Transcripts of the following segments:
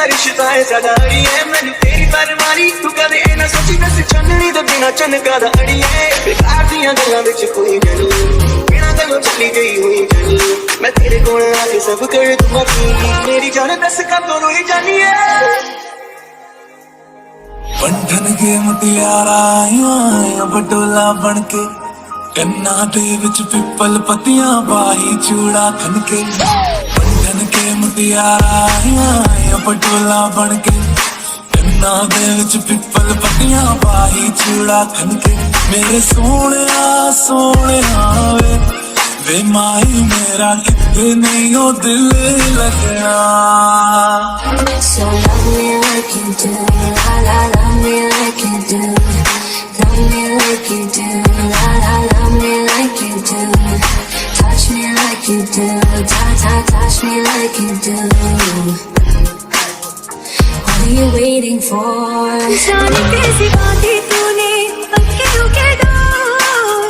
रिश्ता है साडा अड़िए मैनू तेरी परवारी तू कदे ए ना सोची दस चन्ननी तो बिना चनका दा अड़िए बेकार दियां गल्लां विच कोई गल बिना गल्लों चली गई हुई गल मैं तेरे कोल आके सब कर दूंगा मेरी जान दस कब तो रोई जानी है बंधन के मुटियारा आया बटोला बनके कन्ना दे विच पिपल पतियां बाही चूड़ा खनके बंधन के मुटियारा आया बटोला बनके कन्ना दे विच पिपल पतियां बाही चूड़ा खनके मेरे सोहणिया सोहणिया वे माही मेरा किते नहीं ओ दिल लगना So love me like you do, la la, love me like you do. Love me like you do, la la, love me like you do. Touch me like you do, touch me like you do. What are you waiting for? जाने कैसी बातें तूने अखियों के door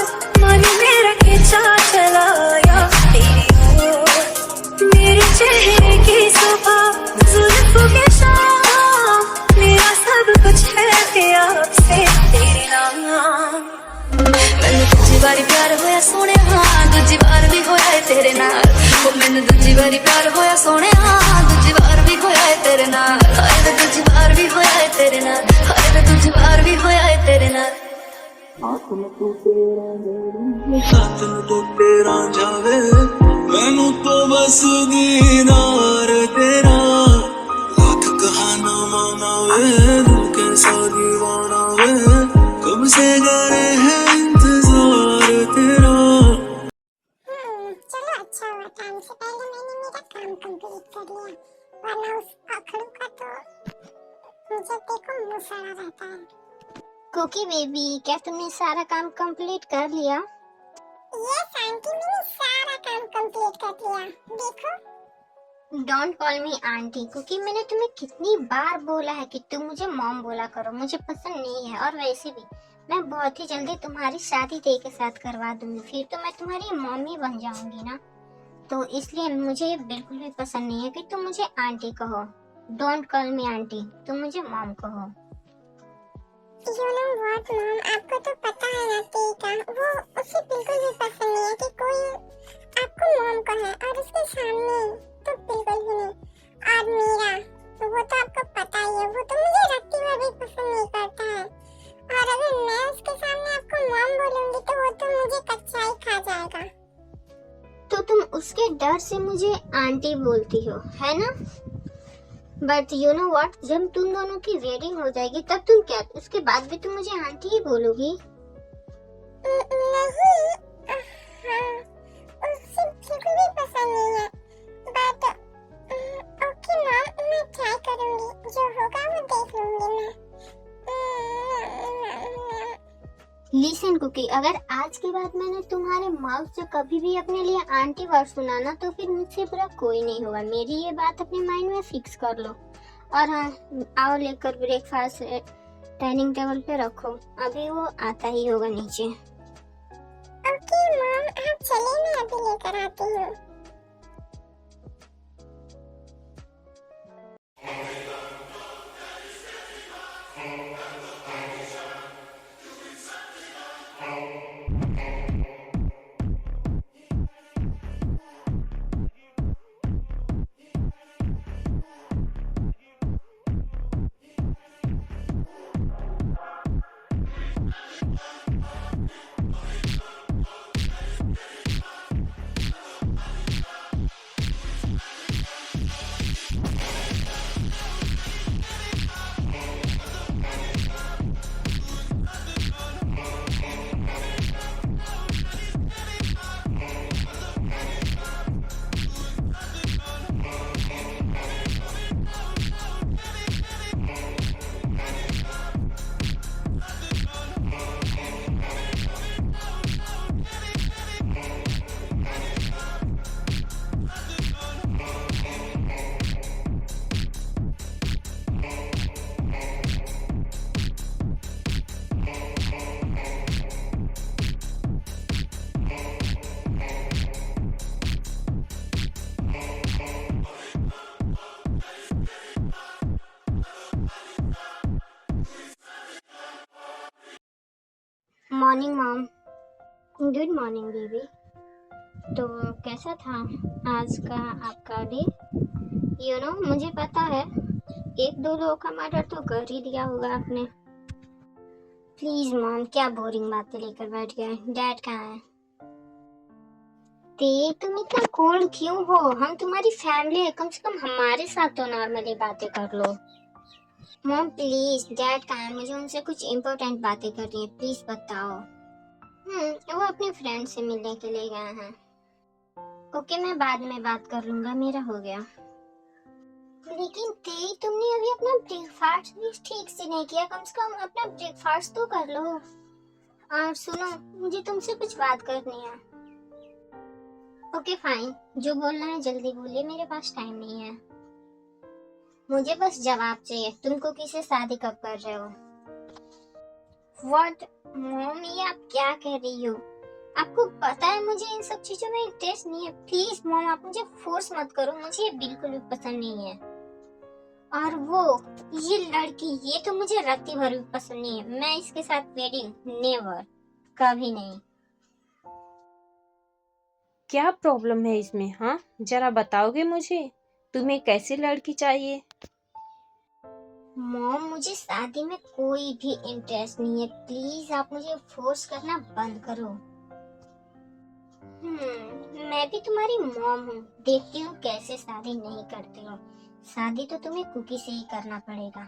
मन मेरा खींचा चलाया तेरी ओर मेरे चेहरे की सुबह जुल्फों के शाम मेरा सब कुछ है प्यार से तेरे नाम मैनू दूजी बारी प्यार होया सोने हाँ दूजी बार भी होया है तेरे नाल ओ मैनू दूजी बारी प्यार होया सोने हाँ दूजी बार भी होया है तेरे नाल हाय वे दूजी बार भी होया है तेरे नाल हाय वे दूजी बार भी होया है तेरे नाल साथ में तो तेरा जावे मैनू तो बस दीदार तेरा लाख कहाना माना वे दिल कैसा दीवाना वे कब से करे है इंतजार तेरा चलो अच्छा हुआ टाइम से पहले मैंने मेरा काम कंप्लीट कर लिया वरना उस आखिर का तो मुझे देखो मुसारा रहता है। कुकी बेबी क्या तुमने सारा काम कंप्लीट कर लिया? यस आंटी मैंने सारा काम कंप्लीट कर लिया देखो। डोंट कॉल मी आंटी क्योंकि मैंने तुम्हें कितनी बार बोला है कि तुम मुझे मॉम बोला करो, मुझे पसंद नहीं है। और वैसे भी मैं बहुत ही जल्दी तुम्हारी शादी दे के साथ करवा दूंगी, फिर तो मैं तुम्हारी मॉम ही बन जाऊंगी ना, तो इसलिए मुझे बिल्कुल भी पसंद नहीं है कि तुम मुझे आंटी कहो। डोंट कॉल मी आंटी, तुम मुझे मॉम कहो। You know what mom, आपको तो पता है ना टीका वो उसे बिल्कुल भी पसंद नहीं है कि कोई आपको मॉम कहे और उसके सामने तो बिल्कुल भी नहीं। और मेरा वो तो आपको पता ही है वो तो मुझे रखते हुए भी पसंद नहीं करता है और अगर मैं उसके सामने आपको मॉम बोलूंगी तो वो तो मुझे कच्चा ही खा जाएगा। तो तुम उसके डर से मुझे आंटी बोलती हो है ना? बट यू नो व्हाट, जब तुम दोनों की वेडिंग हो जाएगी तब तुम क्या उसके बाद भी तुम मुझे आंटी ही बोलोगी? नहीं उसे बिल्कुल भी पसंद नहीं है बट ओके मॉम मैं ट्राई करूंगी जो होगा वो देख लूंगी मैं। लिसन कुकी, अगर आज के बाद मैंने तुम्हारे माउथ से कभी भी अपने लिए आंटी वर्ड सुना ना तो फिर मुझसे बुरा कोई नहीं होगा। मेरी ये बात अपने माइंड में फिक्स कर लो। और हाँ, आओ लेकर ब्रेकफास्ट डाइनिंग टेबल पे रखो, अभी वो आता ही होगा नीचे। ओके मॉम आप चलिए मैं अभी लेकर आती हूँ। Morning mom. Good morning baby. तो कैसा था आज का आपका डे? मुझे पता है एक दो लोगों का मर्डर तो कर ही दिया होगा आपने। प्लीज मॉम, क्या बोरिंग बातें लेकर बैठ गए। डैड कहाँ है? ते तुम इतना कोल्ड क्यों हो? हम तुम्हारी फैमिली है, कम से कम हमारे साथ तो नॉर्मली बातें कर लो। मॉम प्लीज, डैड कहाँ है? मुझे उनसे कुछ इम्पोर्टेंट बातें करनी है, प्लीज बताओ। वो अपने फ्रेंड से मिलने के लिए गए हैं। ओके, मैं बाद में बात कर लूंगा, मेरा हो गया। लेकिन ते तुमने अभी अपना ब्रेकफास्ट भी ठीक से नहीं किया, कम से कम अपना ब्रेकफास्ट तो कर लो। और सुनो, मुझे तुमसे कुछ बात करनी है। ओके फाइन, जो बोलना है जल्दी बोलिए, मेरे पास टाइम नहीं है। मुझे बस जवाब चाहिए, तुम कुकी से शादी कब कर रहे हो? व्हाट मॉम, ये आप क्या कह रही हो? आपको पता है मुझे इन सब चीजों में इंटरेस्ट नहीं है। प्लीज मॉम, आप मुझे फोर्स मत करो, मुझे ये बिल्कुल भी पसंद नहीं है। और वो ये लड़की, ये तो मुझे रत्ती भर भी पसंद नहीं है। मैं इसके साथ वेडिंग नेवर, कभी नहीं। क्या प्रॉब्लम है इसमें? हाँ, जरा बताओगे मुझे, तुम्हें कैसी लड़की चाहिए? मॉम, मुझे शादी में कोई भी इंटरेस्ट नहीं है, प्लीज आप मुझे फोर्स करना बंद करो। मैं भी तुम्हारी मॉम हूँ, देखती हूँ कैसे शादी नहीं करते हो। शादी तो तुम्हें कुकी से ही करना पड़ेगा।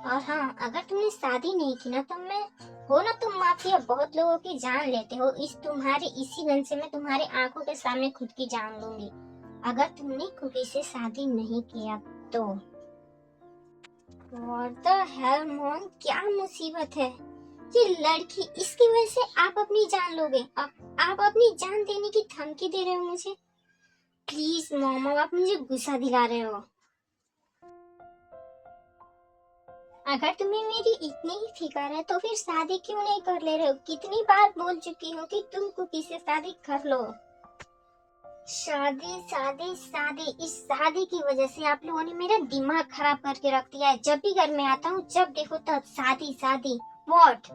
और हाँ, अगर तुमने शादी नहीं की ना, तो मैं हो ना, तुम माफिया, बहुत लोगों की जान लेते हो। इसी गन से मैं तुम्हारी आंखों के सामने खुद की जान लूंगी, अगर तुमने कुकी से शादी नहीं किया तो। What the hell मॉम, क्या मुसीबत है? ये लड़की, इसकी वजह से आप अपनी जान लोगे? आप अपनी जान देने की धमकी दे रहे हो मुझे? प्लीज मॉम, आप मुझे गुस्सा दिला रहे हो। अगर तुम्हें मेरी इतनी ही फिक्र है तो फिर शादी क्यों नहीं कर ले रहे हो? कितनी बार बोल चुकी हूँ कि तुम कुकी से शादी कर लो। शादी शादी शादी, इस शादी की वजह से आप लोगों ने मेरा दिमाग खराब करके रख दिया है। जब भी घर में आता हूँ, जब देखो तब शादी शादी। व्हाट?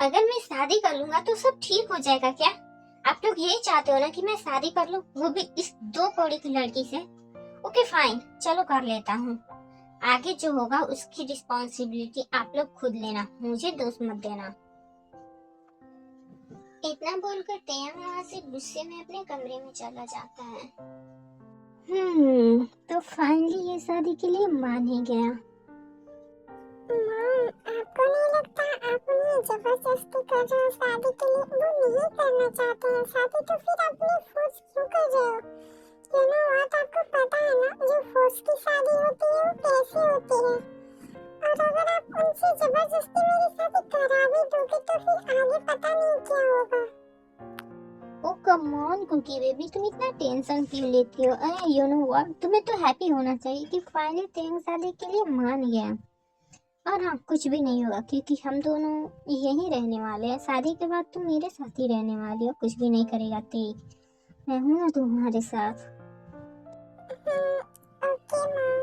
अगर मैं शादी कर लूंगा तो सब ठीक हो जाएगा क्या? आप लोग यही चाहते हो ना कि मैं शादी कर लूं, वो भी इस 2 कौड़ी की लड़की से? ओके फाइन, चलो कर लेता हूँ। आगे जो होगा उसकी रिस्पॉन्सिबिलिटी आप लोग खुद लेना, मुझे दोष मत देना। इतना बोलकर तेया वहाँ से गुस्से में अपने कमरे में चला जाता है। तो फाइनली ये शादी के लिए मान ही गया। मॉम, आपको नहीं लगता आप उन्हें जबरदस्ती कर रहे हो शादी के लिए? वो नहीं करना चाहते हैं शादी, तो फिर आप उन्हें फोर्स क्यों कर रहे हो? आपको पता है ना, जो फोर्स की शादी होती है वो कैसी होती है। और अगर आप उनसे जबरदस्ती मेरी शादी करा भी दोगे तो फिर आगे पता नहीं क्या होगा। ओ कम ऑन कुकी बेबी, तुम इतना टेंशन क्यों लेती हो? यू नो व्हाट, तुम्हें तो हैप्पी होना चाहिए कि फाइनली तेरे शादी के लिए मान गया। और हाँ, कुछ भी नहीं होगा क्योंकि हम दोनों यहीं रहने वाले हैं। शादी के बाद तुम मेरे साथ ही रहने वाली हो, कुछ भी नहीं करेगा ते। मैं हूँ ना तुम्हारे साथ। Okay mom.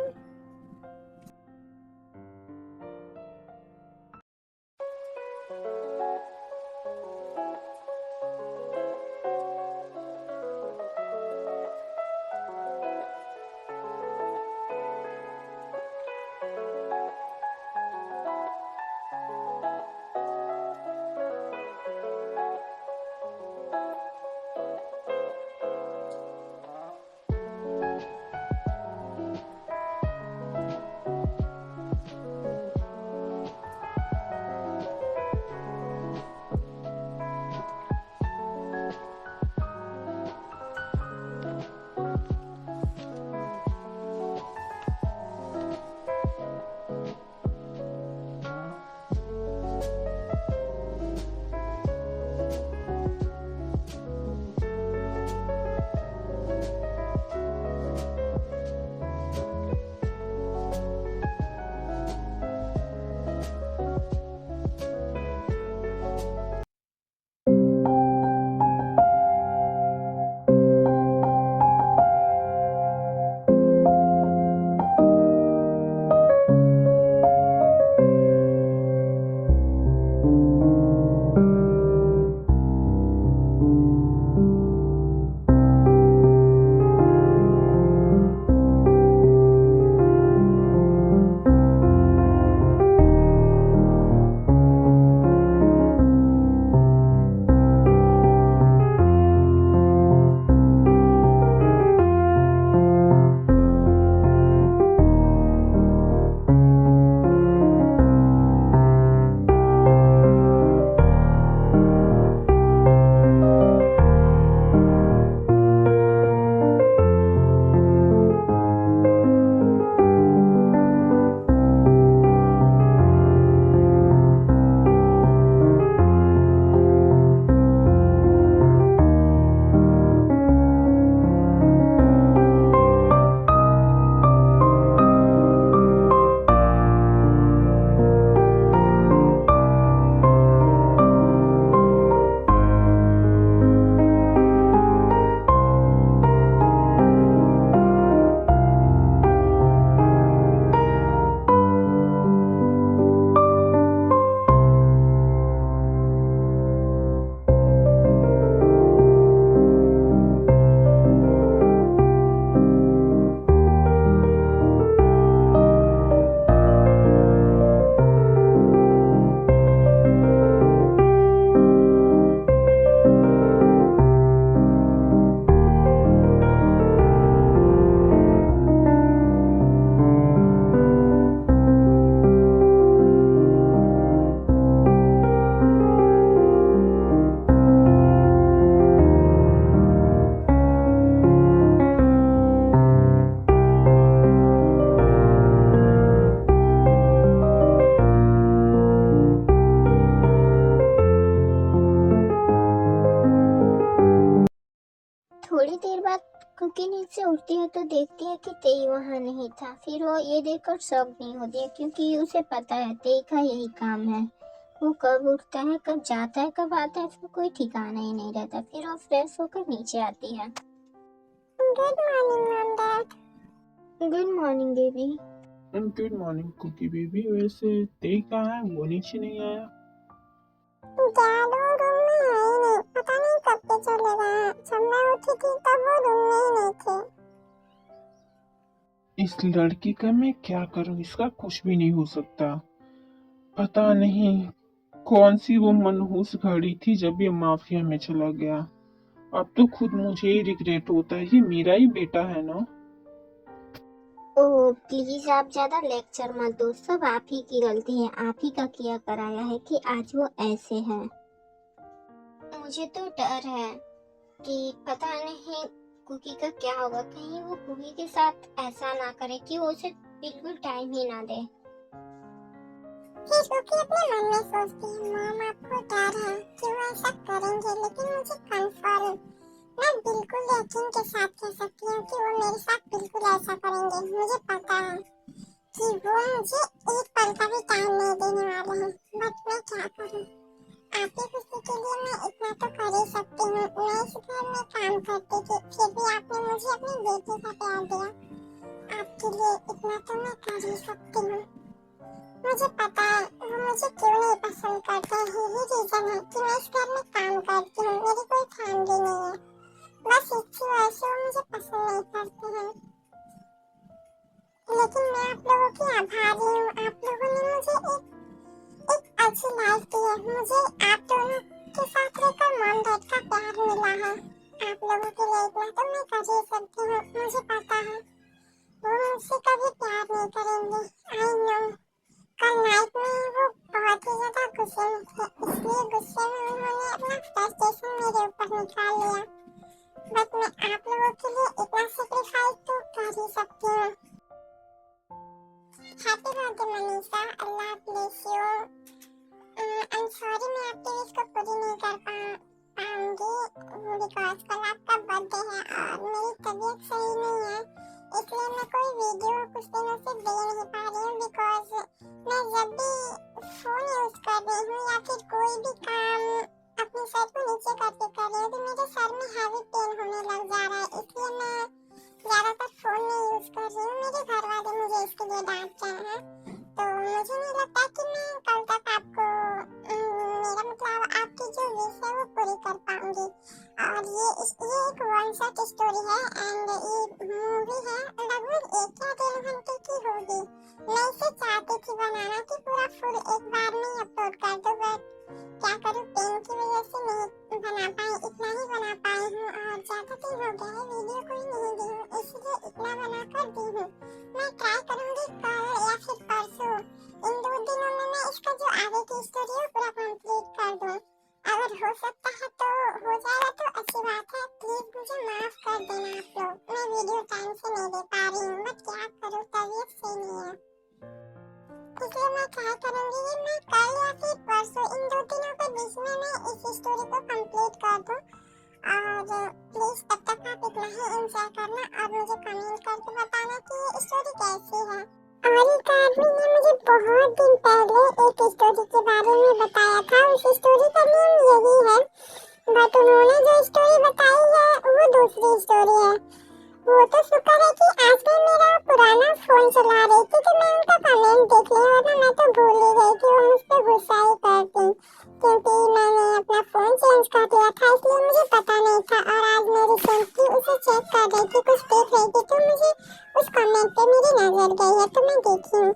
कुकी नींद से उठती है तो देखती है कि तेई वहाँ नहीं था। फिर वो ये देखकर शॉक नहीं होती है क्योंकि उसे पता है तेई का यही काम है। वो कब उठता है, कब जाता है, कब आता है, फिर कोई ठिकाना ही नहीं रहता। फिर वो फ्रेश होकर नीचे आती है। Good morning mom dad. Good morning baby. Good morning cookie baby. वैसे तेई कहाँ है? वो नीचे नहीं आया। डैड वो रूम में है ही नहीं, पता नहीं कब के चले गए। जब मैं उठी थी तब वो रूम में ही नहीं थे। इस लड़की का मैं क्या करूं? इसका कुछ भी नहीं हो सकता। पता नहीं कौन सी वो मनहूस घड़ी थी जब ये माफिया में चला गया। अब तो खुद मुझे ही रिग्रेट होता है, ये मेरा ही बेटा है ना। ओह प्लीज आप ज्यादा लेक्चर मत दो, सब आप ही की गलती है। आप ही का किया कराया है कि आज वो ऐसे है। मुझे तो डर है कि पता नहीं कुकी का क्या होगा। कहीं वो कुकी के साथ ऐसा ना करे कि वो उसे बिल्कुल टाइम ही ना दे। फिर कुकी अपने मन में सोचती है, मॉम आपको डर है कि वो ऐसा करेंगे, लेकिन मुझे कंफर्म, मैं बिल्कुल यकीन के साथ कह सकती हूँ कि वो मेरे साथ बिल्कुल ऐसा करेंगे। मुझे पता है कि वो मुझे एक पल का भी टाइम नहीं देने वाले हैं। बट मैं क्या करूँ? आपकी खुशी के लिए मैं इतना तो कर ही सकती हूँ। मैं इस घर में काम करती थी, फिर भी आपने मुझे अपनी बेटी का प्यार दिया। आपके लिए इतना तो मैं कर ही सकती हूँ। मुझे पता है वो मुझे क्यों नहीं पसंद करते। यही रीजन है कि मैं इस घर में काम करती हूँ, मेरी कोई फैमिली नहीं है। बस इसी वजह से वो मुझे पसंद नहीं करते हैं। लेकिन मैं आप लोगों की आभारी हूँ। आप लोगों ने मुझे एक अच्छी लाइफ दी है। मुझे आप दोनों के साथ रहकर मॉम डैड का प्यार मिला है। आप लोगों के लिए इतना तो मैं कर ही सकती हूँ। मुझे पता है वो मुझसे कभी प्यार नहीं करेंगे। आई नो कल नाइट में वो बहुत ही ज्यादा गुस्से में थे, इसलिए गुस्से में उन्होंने अपना फ्रस्ट्रेशन मेरे ऊपर निकाल लिया। बट मैं आप लोगों के लिए इतना सेक्रीफाइस तो कर ही सकती हूँ। Happy birthday Manisha, Allah bless you. I am sorry मैं आपकी विश को पूरी नहीं कर पाऊंगी बिकॉज कल आपका बर्थडे है और मेरी तबीयत सही नहीं है, इसलिए मैं कोई वीडियो कुछ दिनों से दे नहीं पा रही हूँ। बिकॉज मैं जब भी फोन यूज कर रही हूँ या फिर कोई भी काम अपने सर को नीचे करके कर रही हूँ तो मेरे सर में हैवी पेन होने लग जा रहा है, इसलिए मैं ज्यादातर फोन नहीं यूज कर रही हूँ। मेरे घर वाले मुझे इसके लिए डांट रहे हैं, तो मुझे नहीं लगता कि मैं कल तक आपको मेरा मतलब आपकी जो विश है वो पूरी कर पाऊंगी। और ये एक वन शॉट स्टोरी है एंड ये मूवी है लगभग 1 या 1.5 घंटे की होगी। मैं इसे चाहती थी बनाना कि पूरा फुल एक बार में अपलोड कर दूं, बट क्या करूँ पेन की वजह से नहीं बना पाई। इतना ही बना पाई हूँ और ज्यादा दिन हो गया है वीडियो कोई नहीं दी हूँ, इसलिए इतना बना कर दी हूँ। मैं ट्राई करूंगी कल या फिर परसों, इन 2 दिनों में मैं इसका जो आगे की स्टोरी है पूरा कंप्लीट कर दूँ। अगर हो सकता है तो हो जाएगा तो अच्छी बात है। प्लीज मुझे माफ कर देना आप लोग, मैं वीडियो टाइम से नहीं दे पा रही हूँ, बट क्या करूँ तबीयत सही नहीं है, इसलिए मैं ट्राई करूंगी कि मैं कल या फिर परसों इन 2 दिनों के बीच में मैं इस स्टोरी को कंप्लीट कर दूं। और प्लीज तब तक आप इतना ही एंजॉय करना और मुझे कमेंट करके बताना कि ये स्टोरी कैसी है। और एक आदमी ने मुझे बहुत दिन पहले एक स्टोरी के बारे में बताया था, उस स्टोरी का नाम यही है, बट उन्होंने जो स्टोरी बताई है वो दूसरी स्टोरी है। वो तो शुक्र है कि आज मैं मेरा पुराना फोन चला रही थी तो मैं उनका कमेंट देख लिया, वरना मैं तो भूल ही गई थी। वो मुझ पर गुस्सा ही करती क्योंकि मैंने अपना फोन चेंज कर दिया था, इसलिए मुझे पता नहीं था। और आज मेरी फ्रेंड थी उसे चेक कर रही थी, कुछ देख रही थी, तो मुझे उस कमेंट पे मेरी नजर गई है तो मैं देखी हूँ।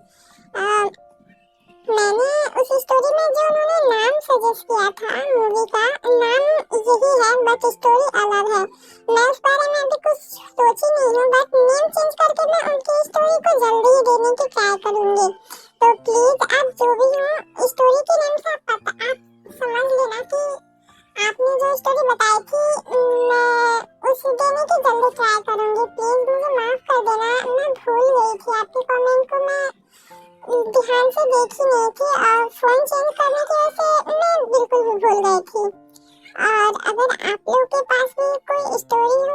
मैंने उस स्टोरी में जो उन्होंने नाम सजेस्ट किया था मूवी का नाम यही है, बट स्टोरी अलग है। मैं उस बारे में अभी कुछ सोची नहीं हूँ, बट नेम चेंज करके मैं उनकी स्टोरी को जल्दी ही देने की ट्राई करूँगी। तो प्लीज आप जो भी हो स्टोरी के नाम से आप समझ लेना कि आपने जो स्टोरी बताई थी मैं उस देने की जल्दी ट्राई करूँगी। प्लीज मुझे माफ कर देना, मैं भूल गई थी, आपकी कमेंट को मैं ध्यान से देखी नहीं थी और फोन चेंज करने की वजह से मैं बिल्कुल भी भूल गई थी। और अगर आप लोग के पास भी कोई स्टोरी